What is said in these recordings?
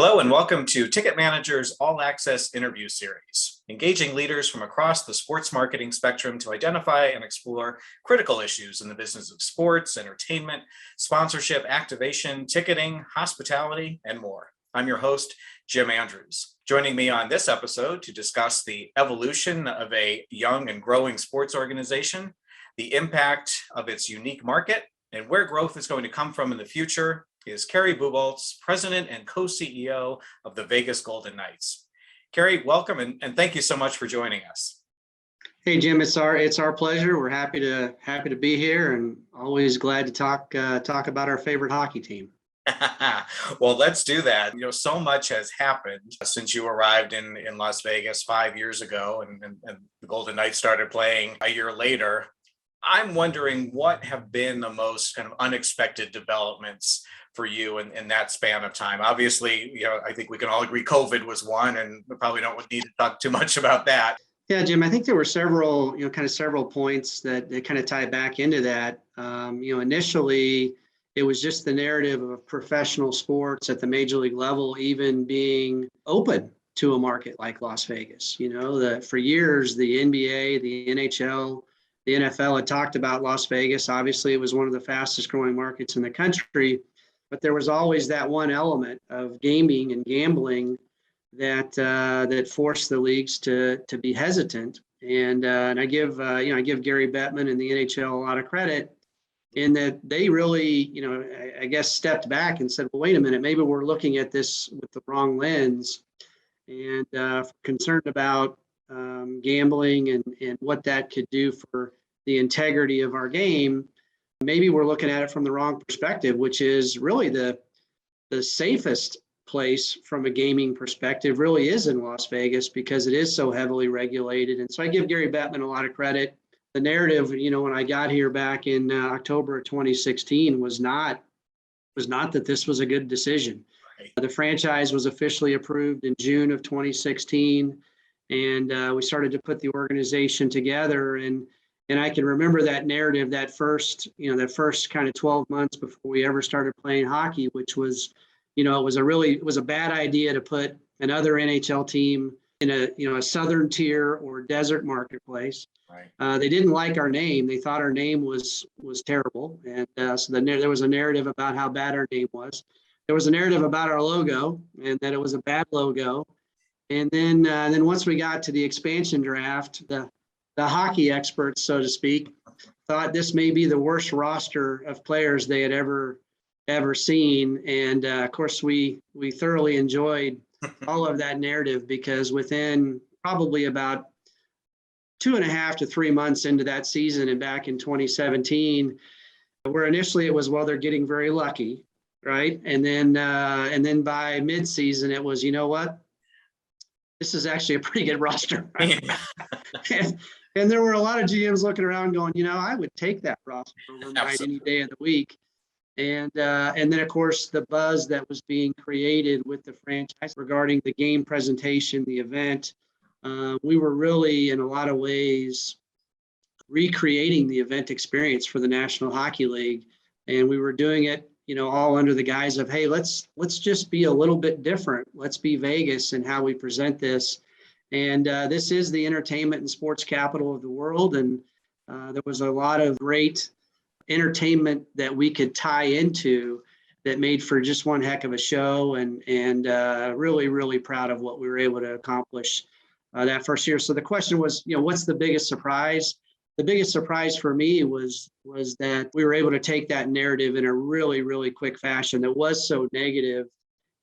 Hello and welcome to Ticket Manager's All Access Interview Series, engaging leaders from across the sports marketing spectrum to identify and explore critical issues in the business of sports, entertainment, sponsorship, activation, ticketing, hospitality, and more. I'm your host, Jim Andrews. Joining me on this episode to discuss the evolution of a young and growing sports organization, the impact of its unique market, and where growth is going to come from in the future is Kerry Bubolz, President and Co-CEO of the Vegas Golden Knights. Kerry, welcome and thank you so much for joining us. Hey Jim, it's our pleasure. We're happy to be here and always glad to talk about our favorite hockey team. Well, let's do that. So much has happened since you arrived in Las Vegas 5 years ago, and the Golden Knights started playing a year later. I'm wondering what have been the most kind of unexpected developments for you in that span of time. Obviously, I think we can all agree COVID was one, and we probably don't need to talk too much about that. Yeah, Jim, I think there were several points that kind of tie back into that. Initially, it was just the narrative of professional sports at the major league level even being open to a market like Las Vegas. For years, the NBA, the NHL, the NFL had talked about Las Vegas. Obviously, it was one of the fastest growing markets in the country, but there was always that one element of gaming and gambling that forced the leagues to be hesitant. And I give Gary Bettman and the NHL a lot of credit in that they really, I guess, stepped back and said, well, wait a minute, maybe we're looking at this with the wrong lens, and concerned about gambling and what that could do for the integrity of our game. Maybe we're looking at it from the wrong perspective, which is really the safest place from a gaming perspective really is in Las Vegas because it is so heavily regulated. And so I give Gary Bettman a lot of credit. The narrative, when I got here back in October of 2016 was not that this was a good decision. Right. The franchise was officially approved in June of 2016, and we started to put the organization together. And I can remember that narrative, that first kind of 12 months before we ever started playing hockey, which was, it was a bad idea to put another NHL team in a southern tier or desert marketplace. Right. They didn't like our name. They thought our name was terrible. And so there was a narrative about how bad our name was. There was a narrative about our logo and that it was a bad logo. And then once we got to the expansion draft, the hockey experts, so to speak, thought this may be the worst roster of players they had ever seen. And of course, we thoroughly enjoyed all of that narrative because within probably about 2.5 to 3 months into that season and back in 2017, where initially it was, well, they're getting very lucky, right? And then by mid-season, it was, you know what? This is actually a pretty good roster. Right? And there were a lot of GMs looking around going, I would take that roster over mine any day of the week. And then, of course, the buzz that was being created with the franchise regarding the game presentation, the event, we were really, in a lot of ways, recreating the event experience for the National Hockey League. And we were doing it, all under the guise of, hey, let's just be a little bit different. Let's be Vegas in how we present this. And this is the entertainment and sports capital of the world. And there was a lot of great entertainment that we could tie into that made for just one heck of a show. And really, really proud of what we were able to accomplish that first year. So the question was, what's the biggest surprise? The biggest surprise for me was that we were able to take that narrative in a really, really quick fashion that was so negative.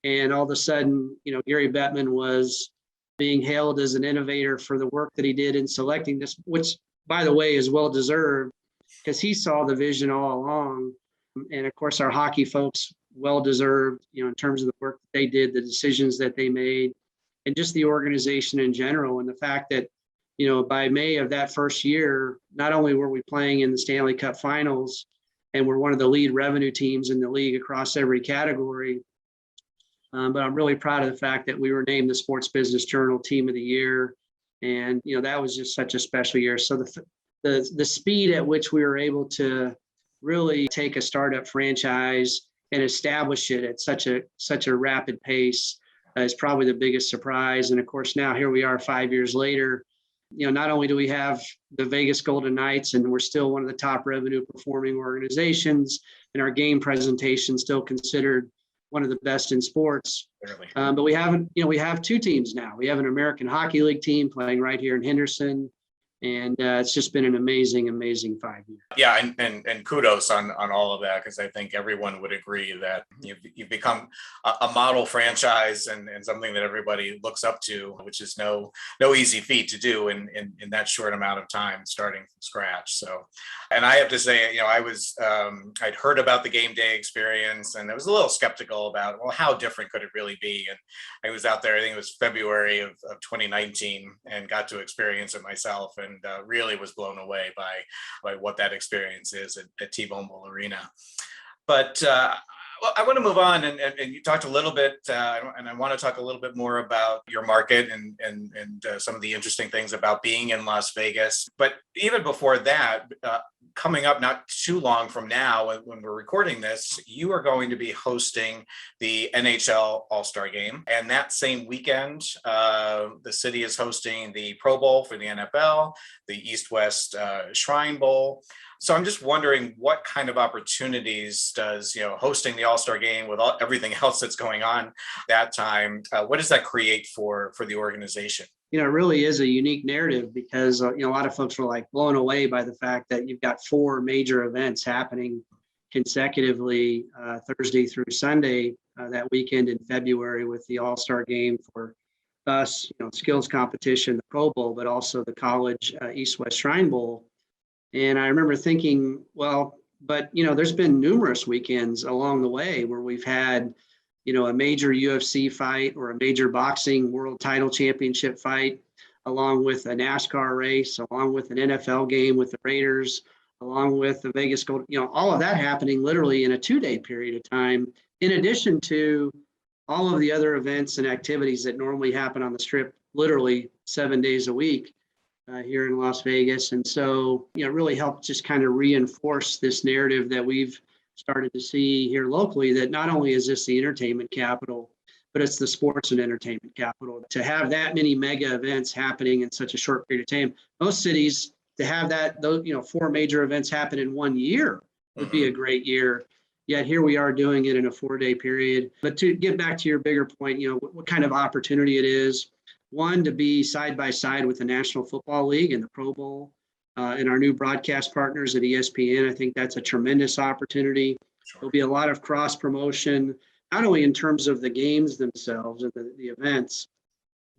And all of a sudden, Gary Bettman was being hailed as an innovator for the work that he did in selecting this, which, by the way, is well-deserved because he saw the vision all along. And of course, our hockey folks, well-deserved, in terms of the work that they did, the decisions that they made, and just the organization in general. And the fact that, by May of that first year, not only were we playing in the Stanley Cup Finals and we're one of the lead revenue teams in the league across every category, but I'm really proud of the fact that we were named the Sports Business Journal Team of the Year. And, that was just such a special year. So the speed at which we were able to really take a startup franchise and establish it at such a rapid pace is probably the biggest surprise. And of course, now here we are 5 years later. Not only do we have the Vegas Golden Knights, and we're still one of the top revenue performing organizations, and our game presentation still considered one of the best in sports. But we have two teams now. We have an American Hockey League team playing right here in Henderson. And it's just been an amazing 5 years. Yeah, and kudos on all of that, because I think everyone would agree that you've become a model franchise and something that everybody looks up to, which is no easy feat to do in that short amount of time, starting from scratch. So, and I have to say, I'd heard about the game day experience, and I was a little skeptical about, well, how different could it really be? And I was out there, I think it was February of 2019, and got to experience it myself, and really was blown away by what that experience is at T-Mobile Arena. But I want to move on, and you talked a little bit, and I want to talk a little bit more about your market and some of the interesting things about being in Las Vegas. But even before that, coming up not too long from now, when we're recording this, you are going to be hosting the NHL All-Star Game. And that same weekend, the city is hosting the Pro Bowl for the NFL, the East-West Shrine Bowl. So I'm just wondering, what kind of opportunities does hosting the All-Star Game with everything else that's going on that time, what does that create for the organization? It really is a unique narrative, because a lot of folks were like blown away by the fact that you've got 4 major events happening consecutively, Thursday through Sunday, that weekend in February, with the All-Star Game for us, skills competition, the Pro Bowl, but also the college East-West Shrine Bowl. And I remember thinking, well, but there's been numerous weekends along the way where we've had a major UFC fight or a major boxing world title championship fight, along with a NASCAR race, along with an NFL game with the Raiders, along with the Vegas Gold, all of that happening literally in a 2-day period of time, in addition to all of the other events and activities that normally happen on the Strip, literally 7 days a week here in Las Vegas. And so, it really helped just kind of reinforce this narrative that we've started to see here locally, that not only is this the entertainment capital, but it's the sports and entertainment capital. To have that many mega events happening in such a short period of time, most cities, to have those 4 major events happen in 1 year would be a great year. Yet here we are doing it in a 4-day period. But to get back to your bigger point, what kind of opportunity it is. One, to be side by side with the National Football League and the Pro Bowl. And our new broadcast partners at ESPN, I think that's a tremendous opportunity. Sure. There'll be a lot of cross promotion, not only in terms of the games themselves and the events,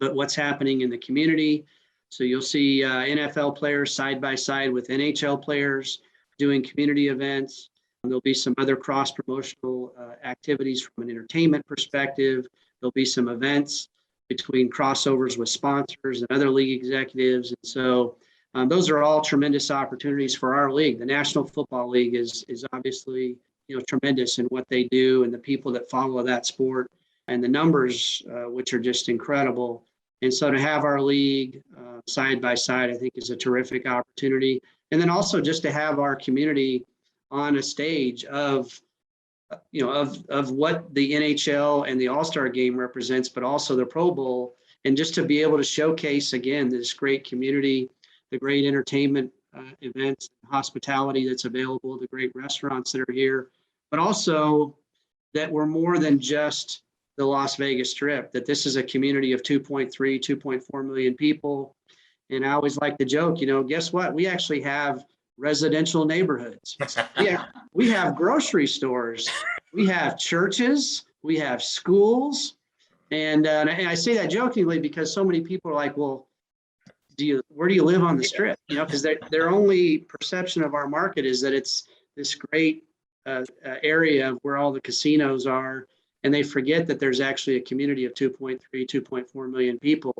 but what's happening in the community. So you'll see NFL players side by side with NHL players doing community events. And there'll be some other cross promotional activities from an entertainment perspective. There'll be some events between crossovers with sponsors and other league executives. And so those are all tremendous opportunities for our league. The National Football League is obviously tremendous in what they do, and the people that follow that sport, and the numbers, which are just incredible. And so to have our league side by side, I think, is a terrific opportunity. And then also just to have our community on a stage of what the NHL and the All-Star Game represents, but also the Pro Bowl, and just to be able to showcase again this great community, the great entertainment events, hospitality that's available, the great restaurants that are here, but also that we're more than just the Las Vegas Strip, that this is a community of 2.4 million people. And I always like to joke, guess what? We actually have residential neighborhoods. Yeah, we have grocery stores, we have churches, we have schools. And I say that jokingly because so many people are like, well, where do you live on the Strip? Because their only perception of our market is that it's this great area where all the casinos are, and they forget that there's actually a community of 2.4 million people,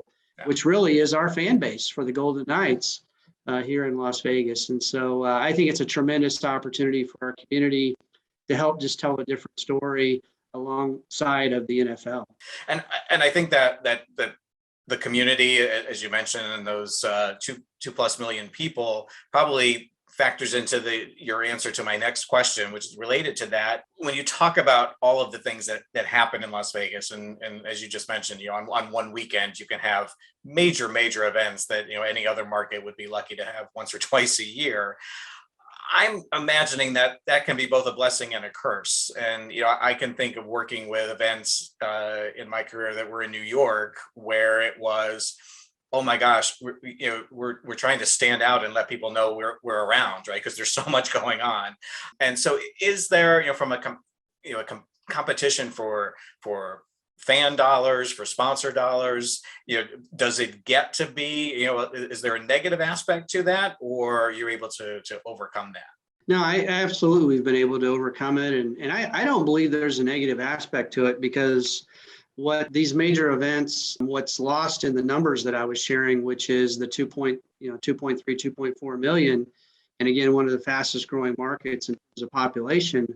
which really is our fan base for the Golden Knights here in Las Vegas. And so I think it's a tremendous opportunity for our community to help just tell a different story alongside of the NFL. And I think that the community, as you mentioned, and those 2+ million people probably factors into your answer to my next question, which is related to that. When you talk about all of the things that happen in Las Vegas, and as you just mentioned, on one weekend you can have major events that any other market would be lucky to have once or twice a year. I'm imagining that can be both a blessing and a curse. And I can think of working with events in my career that were in New York, where it was, oh my gosh, we're trying to stand out and let people know we're around, right? Because there's so much going on. And so, is there, from a competition for fan dollars, for sponsor dollars, does it get to be, is there a negative aspect to that, or you're able to overcome that? No, I absolutely have been able to overcome it. And I don't believe there's a negative aspect to it, because what these major events, what's lost in the numbers that I was sharing, which is the 2.3, 2.4 million. And again, one of the fastest growing markets in terms of population.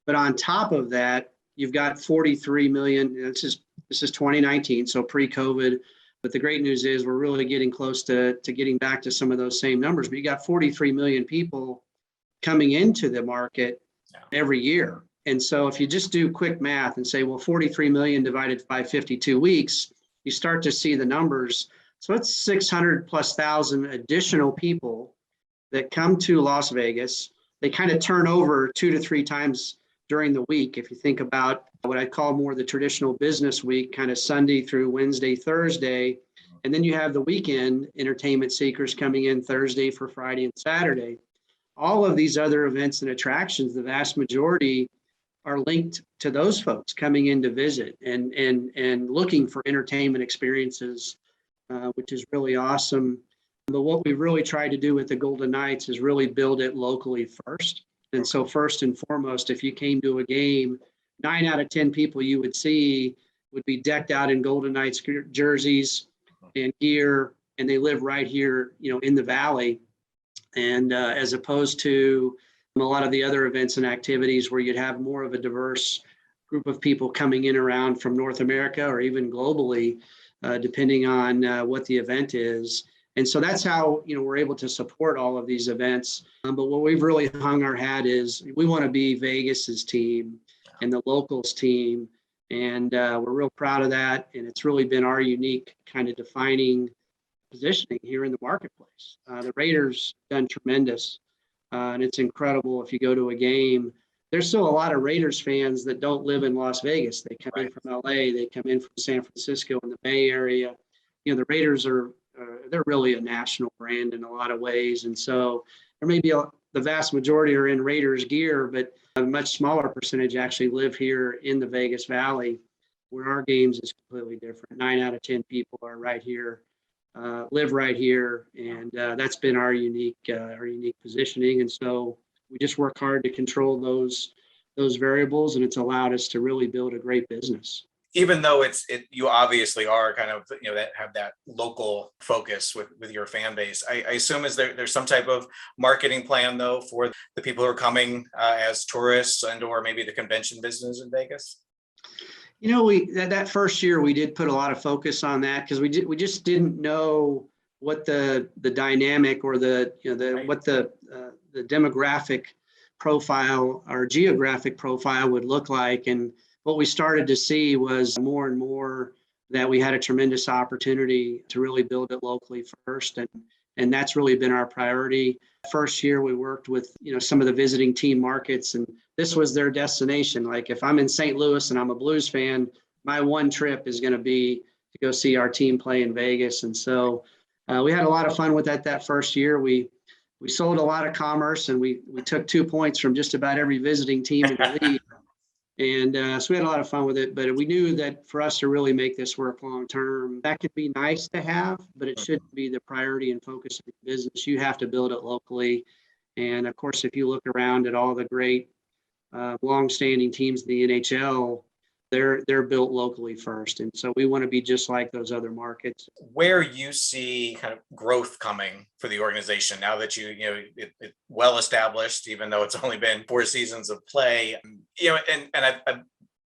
But on top of that, you've got 43 million. This is 2019, so pre-COVID. But the great news is we're really getting close to getting back to some of those same numbers. But you got 43 million people coming into the market every year. And so if you just do quick math and say, well, 43 million divided by 52 weeks, you start to see the numbers. So it's 600 plus thousand additional people that come to Las Vegas. They kind of turn over 2 to 3 times during the week. If you think about what I call more the traditional business week, kind of Sunday through Wednesday, Thursday, and then you have the weekend entertainment seekers coming in Thursday for Friday and Saturday. All of these other events and attractions, the vast majority are linked to those folks coming in to visit and looking for entertainment experiences, which is really awesome. But what we really try to do with the Golden Knights is really build it locally first. And so first and foremost, if you came to a game, 9 out of 10 people you would see would be decked out in Golden Knights jerseys and gear, and they live right here, in the Valley. And as opposed to a lot of the other events and activities where you'd have more of a diverse group of people coming in around from North America or even globally, depending on what the event is. And so that's how, we're able to support all of these events. But what we've really hung our hat is we want to be Vegas's team and the locals team. And we're real proud of that. And it's really been our unique kind of defining positioning here in the marketplace. The Raiders done tremendous. And it's incredible if you go to a game. There's still a lot of Raiders fans that don't live in Las Vegas. They come in from LA, they come in from San Francisco and the Bay Area. The Raiders are they're really a national brand in a lot of ways. And so there may be the vast majority are in Raiders gear, but a much smaller percentage actually live here in the Vegas Valley, where our games is completely different. 9 out of 10 people are right here, live right here. And that's been our unique positioning. And so we just work hard to control those variables, and it's allowed us to really build a great business. Even though you obviously are kind of, that have that local focus with your fan base, I assume there's some type of marketing plan though for the people who are coming as tourists and or maybe the convention business in Vegas? That first year we did put a lot of focus on that because we just didn't know what the dynamic or what the demographic profile or geographic profile would look like. And what we started to see was more and more that we had a tremendous opportunity to really build it locally first. And that's really been our priority. First year we worked with, some of the visiting team markets, and this was their destination. Like if I'm in St. Louis and I'm a Blues fan, my one trip is going to be to go see our team play in Vegas. And so we had a lot of fun with that first year. We sold a lot of commerce, and we took 2 points from just about every visiting team in the league. And so we had a lot of fun with it, but we knew that for us to really make this work long term, that could be nice to have, but it shouldn't be the priority and focus of your business. You have to build it locally. And of course, if you look around at all the great longstanding teams in the NHL, they're built locally first. And so we want to be just like those other markets. Where you see kind of growth coming for the organization now that it's well established, even though it's only been 4 seasons of play, and I've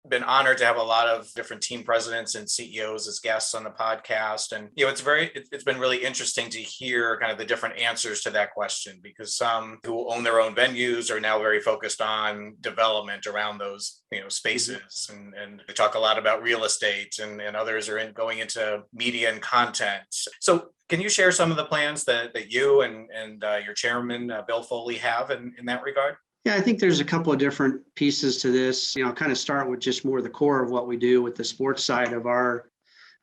been honored to have a lot of different team presidents and CEOs as guests on the podcast. And, it's been really interesting to hear kind of the different answers to that question, because some who own their own venues are now very focused on development around those, spaces. And we talk a lot about real estate, and others are going into media and content. So can you share some of the plans that you and your chairman, Bill Foley, have in that regard? Yeah, I think there's a couple of different pieces to this. I'll kind of start with just more the core of what we do with the sports side of our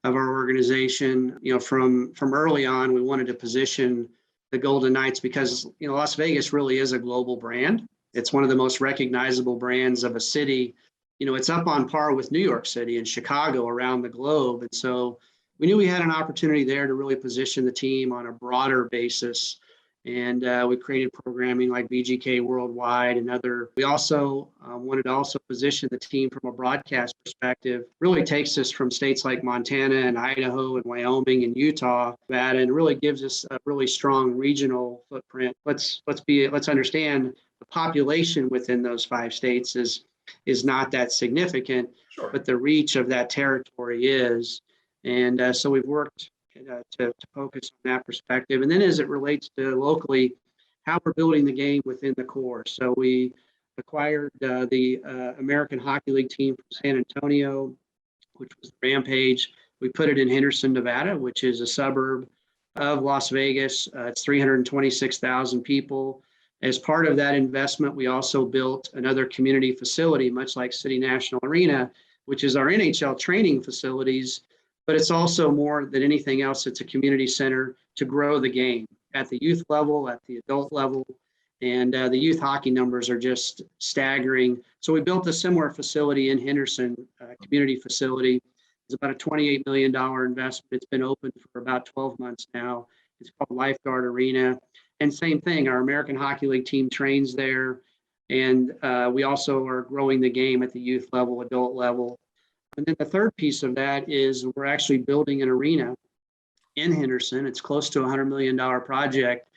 organization. From early on, we wanted to position the Golden Knights because Las Vegas really is a global brand. It's one of the most recognizable brands of a city. It's up on par with New York City and Chicago around the globe. And so we knew we had an opportunity there to really position the team on a broader basis. And we created programming like VGK Worldwide and other. We also wanted to also position the team from a broadcast perspective. Really takes us from states like Montana and Idaho and Wyoming and Utah, Nevada, and really gives us a really strong regional footprint. Let's understand the population within those 5 states is not that significant, Sure. But the reach of that territory is. And so we've worked to focus on that perspective. And then as it relates to locally, how we're building the game within the core. So we acquired the American Hockey League team from San Antonio, which was the Rampage. We put it in Henderson, Nevada, which is a suburb of Las Vegas. It's 326,000 people. As part of that investment, we also built another community facility, much like City National Arena, which is our NHL training facilities. But it's also more than anything else, it's a community center to grow the game at the youth level, at the adult level. And the youth hockey numbers are just staggering. So we built a similar facility in Henderson, community facility. It's about a $28 million investment. It's been open for about 12 months now. It's called Lifeguard Arena. And same thing, our American Hockey League team trains there. And we also are growing the game at the youth level, adult level. And then the third piece of that is we're actually building an arena in Henderson. It's close to a $100 million project,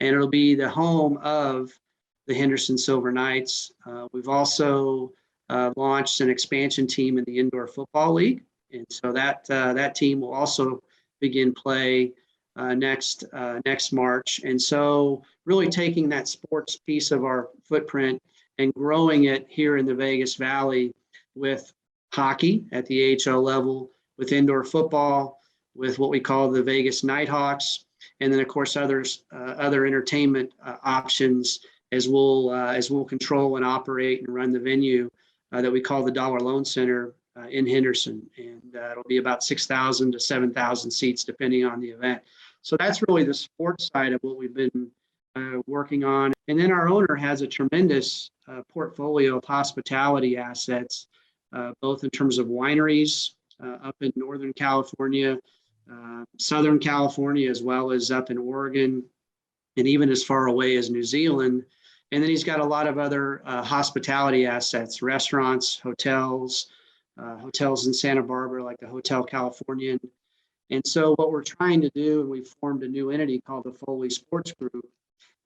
and it'll be the home of the Henderson Silver Knights. We've also launched an expansion team in the Indoor Football League, and so that team will also begin play next March. And so really taking that sports piece of our footprint and growing it here in the Vegas Valley with hockey at the AHL level, with indoor football, with what we call the Vegas Nighthawks, and then of course other entertainment options as we'll control and operate and run the venue that we call the Dollar Loan Center in Henderson, and it'll be about 6,000 to 7,000 seats depending on the event. So that's really the sports side of what we've been working on. And then our owner has a tremendous portfolio of hospitality assets. Both in terms of wineries up in Northern California, Southern California, as well as up in Oregon, and even as far away as New Zealand. And then he's got a lot of other hospitality assets, restaurants, hotels in Santa Barbara, like the Hotel Californian. And so what we're trying to do, and we've formed a new entity called the Foley Sports Group,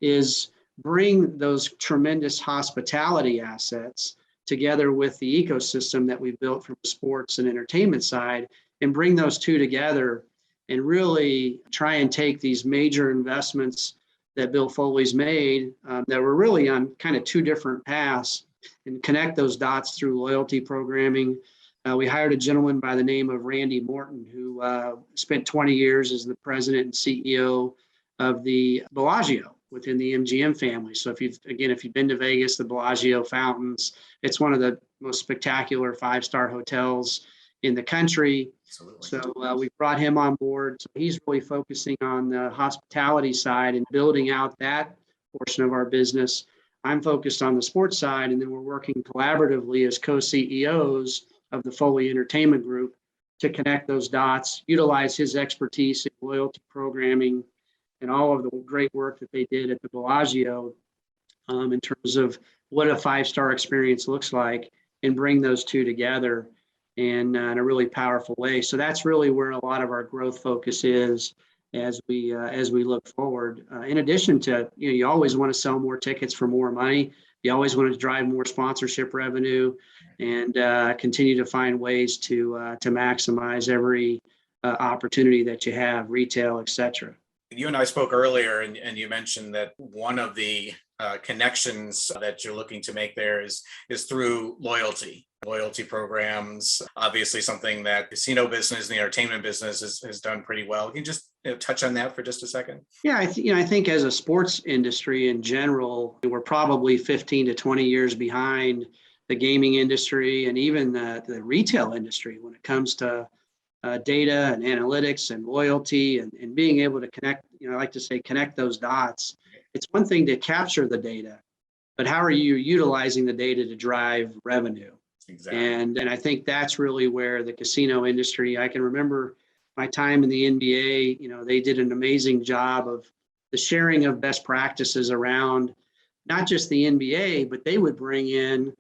is bring those tremendous hospitality assets together with the ecosystem that we built from the sports and entertainment side, and bring those two together and really try and take these major investments that Bill Foley's made that were really on kind of 2 different paths, and connect those dots through loyalty programming. We hired a gentleman by the name of Randy Morton, who spent 20 years as the president and CEO of the Bellagio within the MGM family. So if you've been to Vegas, the Bellagio Fountains, it's one of the most spectacular 5-star hotels in the country. Absolutely. So we brought him on board. So he's really focusing on the hospitality side and building out that portion of our business. I'm focused on the sports side, and then we're working collaboratively as co-CEOs of the Foley Entertainment Group to connect those dots, utilize his expertise in loyalty programming and all of the great work that they did at the Bellagio in terms of what a 5-star experience looks like, and bring those two together in a really powerful way. So that's really where a lot of our growth focus is as we look forward. In addition to, you always want to sell more tickets for more money. You always want to drive more sponsorship revenue and continue to find ways to maximize every opportunity that you have, retail, et cetera. You and I spoke earlier, and you mentioned that one of the connections that you're looking to make there is through loyalty programs. Obviously, something that casino business and the entertainment business has done pretty well. Can you just touch on that for just a second? Yeah, I think as a sports industry in general, we're probably 15 to 20 years behind the gaming industry and even the retail industry when it comes to data and analytics and loyalty and being able to connect, I like to say connect those dots. It's one thing to capture the data, but how are you utilizing the data to drive revenue? Exactly. And I think that's really where the casino industry, I can remember my time in the NBA, they did an amazing job of the sharing of best practices around not just the NBA, but they would bring in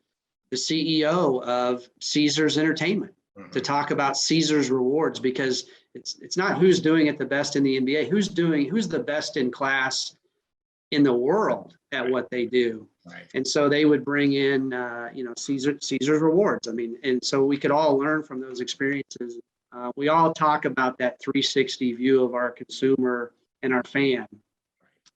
the CEO of Caesars Entertainment to talk about Caesars rewards, because it's not who's doing it the best in the NBA, who's the best in class in the world at what they do. Right. And so they would bring in, Caesar's rewards. I mean, and so we could all learn from those experiences. We all talk about that 360 view of our consumer and our fan.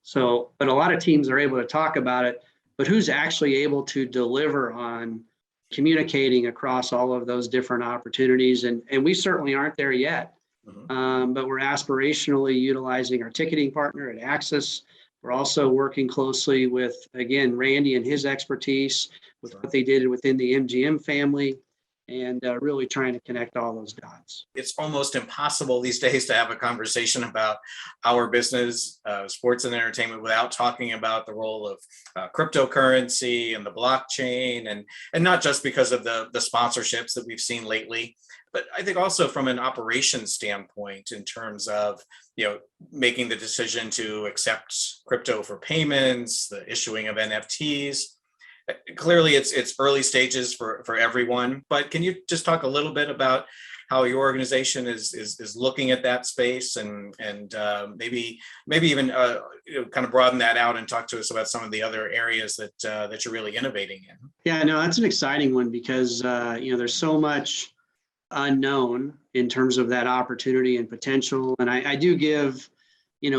So, but a lot of teams are able to talk about it, but who's actually able to deliver on communicating across all of those different opportunities? And we certainly aren't there yet, but we're aspirationally utilizing our ticketing partner at Access. We're also working closely with, again, Randy and his expertise with what they did within the MGM family, and really trying to connect all those dots. It's almost impossible these days to have a conversation about our business, sports and entertainment, without talking about the role of cryptocurrency and the blockchain, and not just because of the sponsorships that we've seen lately, but I think also from an operations standpoint in terms of making the decision to accept crypto for payments, the issuing of NFTs. Clearly, it's early stages for everyone, but can you just talk a little bit about how your organization is looking at that space, and maybe even kind of broaden that out and talk to us about some of the other areas that you're really innovating in? Yeah, no, that's an exciting one because there's so much unknown in terms of that opportunity and potential, and I do give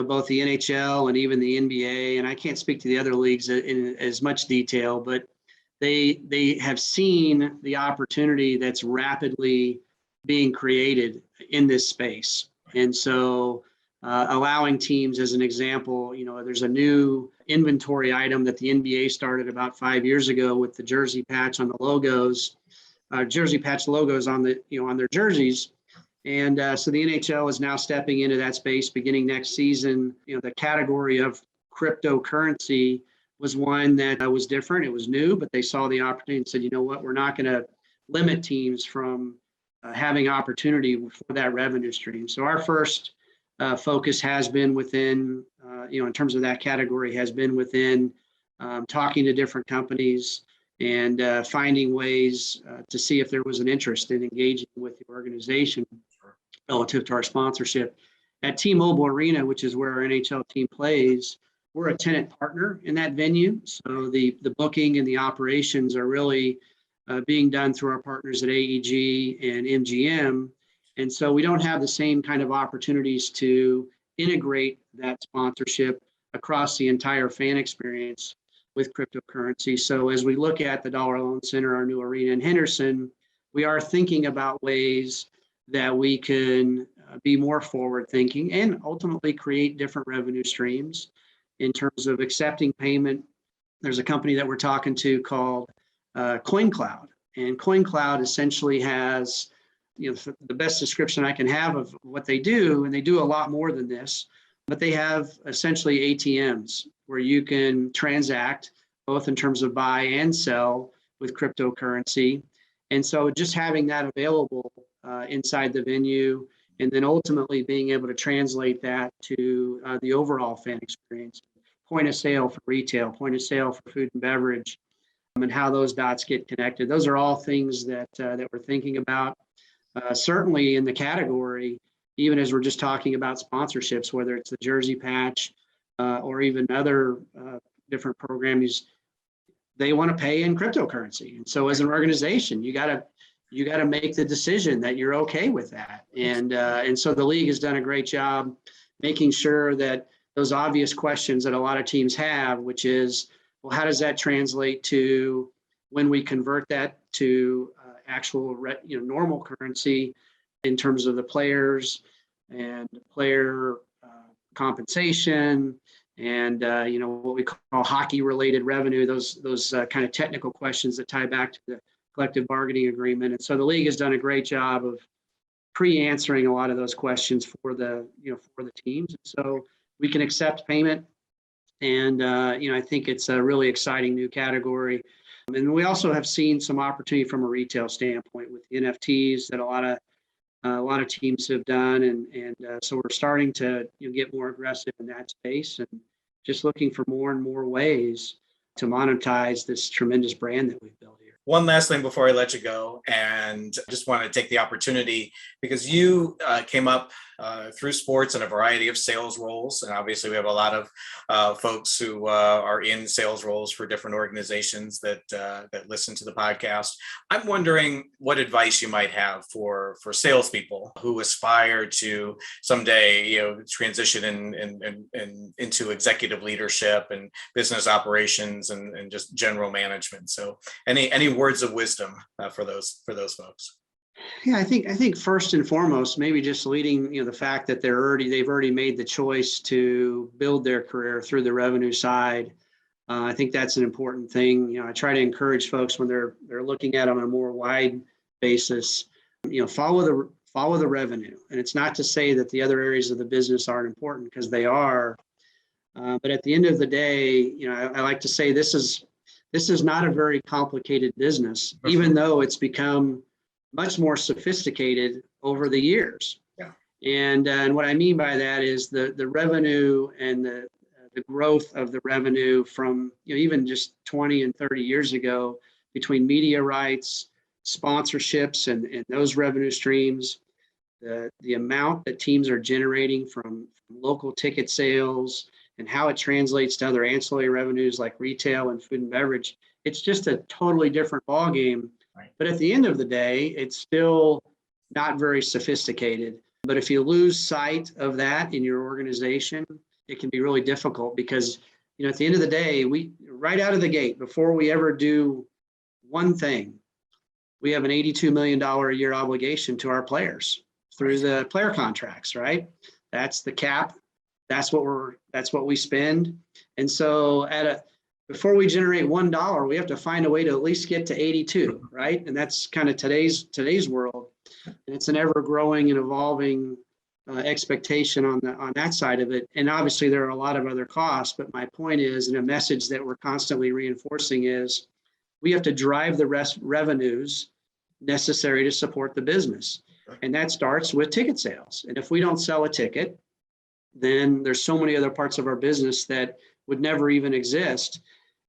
both the NHL and even the NBA, and I can't speak to the other leagues in as much detail, but they have seen the opportunity that's rapidly being created in this space. And so allowing teams, as an example, there's a new inventory item that the NBA started about 5 years ago with the jersey patch on the logos, jersey patch logos on on their jerseys. And so the NHL is now stepping into that space beginning next season. The category of cryptocurrency was one that was different. It was new, but they saw the opportunity and said, you know what, we're not going to limit teams from having opportunity for that revenue stream. So our first focus has been within, in terms of that category, has been within talking to different companies and finding ways to see if there was an interest in engaging with the organization relative to our sponsorship. At T-Mobile Arena, which is where our NHL team plays, we're a tenant partner in that venue. So the booking and the operations are really being done through our partners at AEG and MGM. And so we don't have the same kind of opportunities to integrate that sponsorship across the entire fan experience with cryptocurrency. So as we look at the Dollar Loan Center, our new arena in Henderson, we are thinking about ways that we can be more forward thinking and ultimately create different revenue streams in terms of accepting payment. There's a company that we're talking to called CoinCloud, and CoinCloud essentially has, the best description I can have of what they do, and they do a lot more than this, but they have essentially ATMs where you can transact both in terms of buy and sell with cryptocurrency. And so just having that available inside the venue, and then ultimately being able to translate that to the overall fan experience, point of sale for retail, point of sale for food and beverage, and how those dots get connected. Those are all things that we're thinking about. Certainly in the category, even as we're just talking about sponsorships, whether it's the jersey patch or even other different programs, they want to pay in cryptocurrency. And so as an organization, you got to make the decision that you're okay with that. And so the league has done a great job making sure that those obvious questions that a lot of teams have, which is, well, how does that translate to when we convert that to actual normal currency in terms of the players and player compensation and what we call hockey related revenue, those kind of technical questions that tie back to the collective bargaining agreement. And so the league has done a great job of pre-answering a lot of those questions for the teams. And so we can accept payment. And I think it's a really exciting new category. And we also have seen some opportunity from a retail standpoint with the NFTs that a lot of teams have done, and so we're starting to get more aggressive in that space, and just looking for more and more ways to monetize this tremendous brand that we've built here. One last thing before I let you go, and I just want to take the opportunity because you came up through sports in a variety of sales roles, and obviously we have a lot of folks who are in sales roles for different organizations that listen to the podcast. I'm wondering what advice you might have for salespeople who aspire to someday transition into executive leadership and business operations and just general management. So any words of wisdom for those folks? Yeah, I think first and foremost, maybe just leading, the fact that they've already made the choice to build their career through the revenue side. I think that's an important thing. I try to encourage folks when they're looking at it on a more wide basis, follow the revenue. And it's not to say that the other areas of the business aren't important, because they are. But at the end of the day, I like to say this is not a very complicated business, even though it's become much more sophisticated over the years. Yeah. And what I mean by that is the revenue and the growth of the revenue from even just 20 and 30 years ago, between media rights, sponsorships, and those revenue streams, the amount that teams are generating from local ticket sales and how it translates to other ancillary revenues like retail and food and beverage, it's just a totally different ballgame. Right. But at the end of the day, it's still not very sophisticated. But if you lose sight of that in your organization, it can be really difficult, because at the end of the day, we right out of the gate, before we ever do one thing, we have an $82 million a year obligation to our players through the player contracts, right? That's the cap. That's what we spend. And so before we generate $1, we have to find a way to at least get to 82, right? And that's kind of today's world. And it's an ever growing and evolving expectation on that side of it. And obviously there are a lot of other costs, but my point is, and a message that we're constantly reinforcing is, we have to drive the revenues necessary to support the business. And that starts with ticket sales. And if we don't sell a ticket, then there's so many other parts of our business that would never even exist.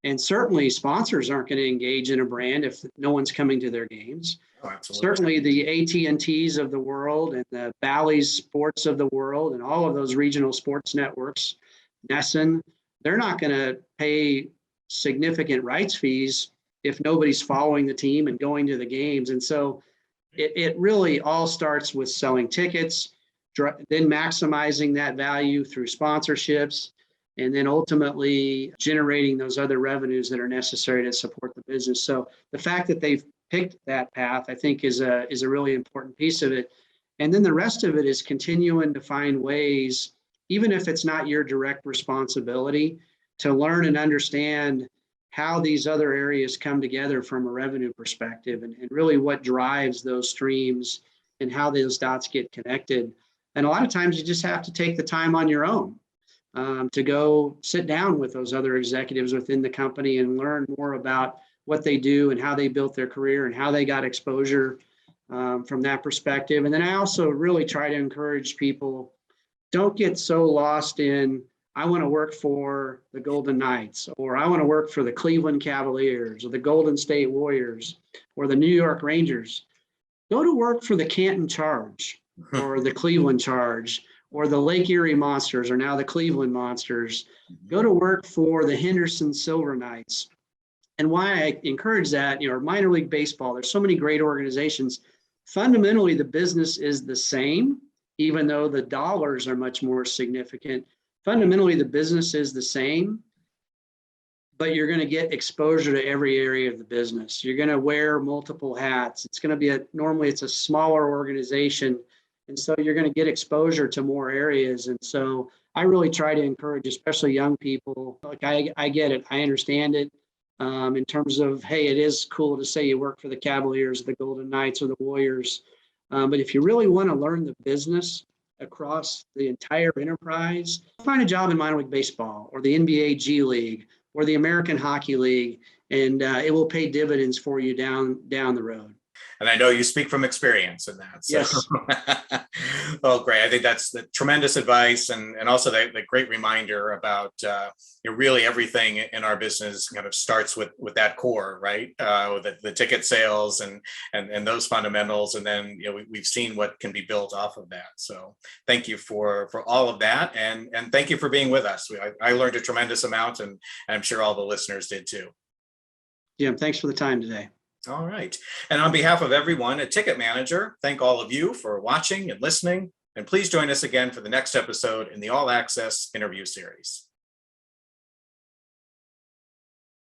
And certainly sponsors aren't going to engage in a brand if no one's coming to their games. Oh, absolutely. Certainly the AT&Ts of the world and the Bally's Sports of the world and all of those regional sports networks, Nesson, they're not going to pay significant rights fees if nobody's following the team and going to the games. And so it really all starts with selling tickets, then maximizing that value through sponsorships, and then ultimately generating those other revenues that are necessary to support the business. So the fact that they've picked that path, I think, is a really important piece of it. And then the rest of it is continuing to find ways, even if it's not your direct responsibility, to learn and understand how these other areas come together from a revenue perspective, and really what drives those streams and how those dots get connected. And a lot of times you just have to take the time on your own to go sit down with those other executives within the company and learn more about what they do and how they built their career and how they got exposure from that perspective. And then I also really try to encourage people, don't get so lost in, I want to work for the Golden Knights, or I want to work for the Cleveland Cavaliers, or the Golden State Warriors, or the New York Rangers. Go to work for the Canton Charge, or the Cleveland Charge, or the Lake Erie Monsters, or now the Cleveland Monsters. Go to work for the Henderson Silver Knights. And why I encourage that, minor league baseball, there's so many great organizations. Fundamentally, the business is the same, even though the dollars are much more significant. Fundamentally, the business is the same, but you're going to get exposure to every area of the business. You're going to wear multiple hats. It's going to be normally it's a smaller organization. And so you're going to get exposure to more areas. And so I really try to encourage, especially young people, like I get it. I understand it. In terms of, hey, it is cool to say you work for the Cavaliers, the Golden Knights, or the Warriors. But if you really want to learn the business across the entire enterprise, find a job in minor league baseball or the NBA G League or the American Hockey League, and it will pay dividends for you down the road. And I know you speak from experience in that. So. Yes. Well, great. I think that's the tremendous advice, and also the great reminder about really everything in our business kind of starts with that core, right? The ticket sales and those fundamentals, and then we've seen what can be built off of that. So thank you for all of that, and thank you for being with us. I learned a tremendous amount, and I'm sure all the listeners did too. Jim, thanks for the time today. All right. And on behalf of everyone at Ticket Manager, thank all of you for watching and listening. And please join us again for the next episode in the All Access interview series.